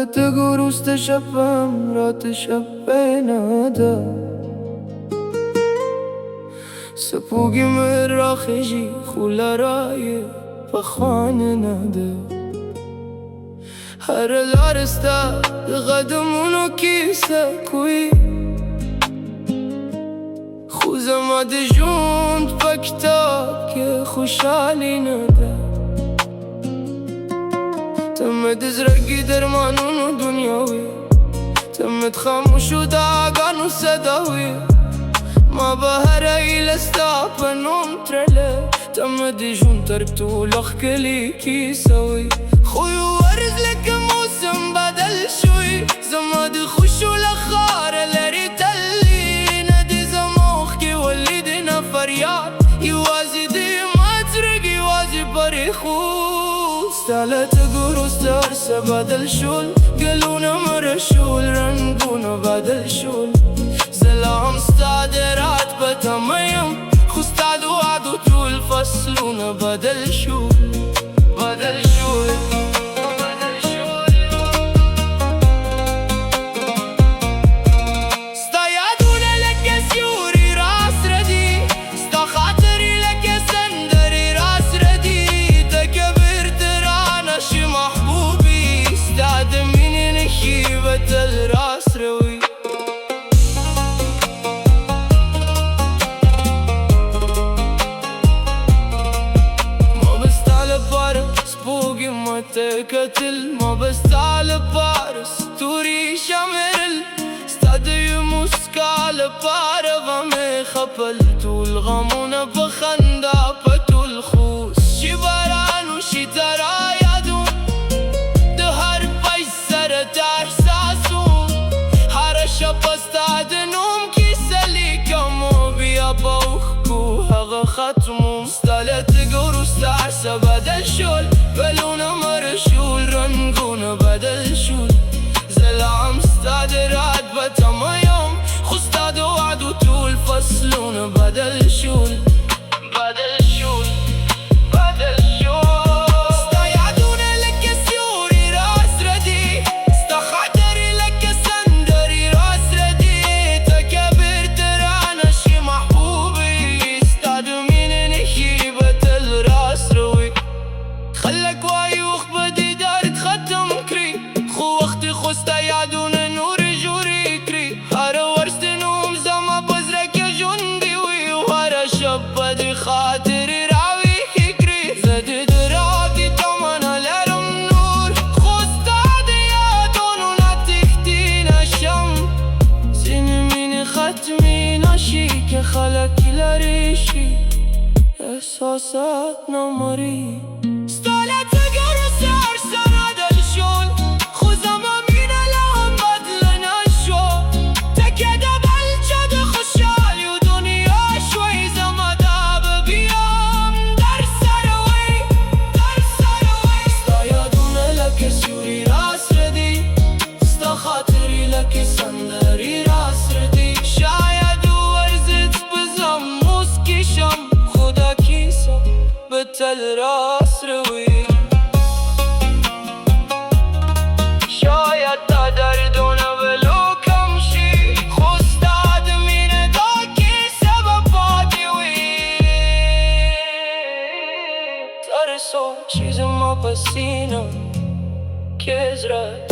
تگو روست شبم رات شب نده سپوگی مرا خیجی خوله رای بخانه نده هر لارسته قدمونو کیسه کوی خوزم جوند با کتاب که خوشحالی نده تمت زرقی درمانونو دنیاوی تمت خاموش و داغانو صداوی ما بهر ایلستا پنوم ترله تمت جون تركتو لخ كلي كي سوي خوي ورز لك موسم بدل شوي زماد خوشو لخار لريت اللي ندي زموخكي وليدنا فرياد يوازي دي ما ترق يوازي بريخو ستالت قروس ترسى بدل شول قالونا مرشول رنقونا بدل شول زلام ستادرات بتميم خستاد وعدو طول فصلونا بدل شول بدل شول بدل شول ستا يادونا لك سيوري راس ردي ستا خاطري لك سندري راس ردي تكبر ترانا شي محبوبي ستا دميني نخيبة الراس روي سبوقي ما تقتل ما بستعل بارس توري شامل استدي مسكال بارغ ما خبلت الغمون بخندا بتول خوس شي باران وشي ترى يدو دهر بيسر احساسو هرشا بستعد نوم كيسالي كمو بيا بوخكو هغا ختمو استالت قروس تعسى بدل شول بلونا مرشول رنقونا بدل شول زلعم استادرات بتما يوم خستاد وعدو طول فصلونا بدل شول بدل شول بدل شول ستا يعدونا لك سيوري راس ردي ستا خاطري لك سندري راس ردي تكبر ترانا شي محبوبي ستا دمين نخيبة الراس روي خلك وايوخ بدي دار تختم كري خو وقتي خستا يعدونا نور جوري كري هارا ورست نوم زما بزرك جندي وي وهارا شب بدي خاطري راوي كري زد دراكي تمنا لرم نور خستا يعدونا نتختينا شم سين من ختمي نشي كخلك لريشي احساسات نمري ستالت قروس عرسة بدل شول خوزم امين لهم بدلنا شو تكدا بالجد خشالي ودنيا شوي زمدا ببيام در سروي ستا يادونا لك سيوري راس ردي ستا خاطري لك سندري راس ردي شايد ورزت بزم مسكشم خدا كيسا بتل راس روي شاید تا دردونه ولو کم شی خستاد مینه دا که سبب بادی وی ترسو چیز ما پسینم که ازرد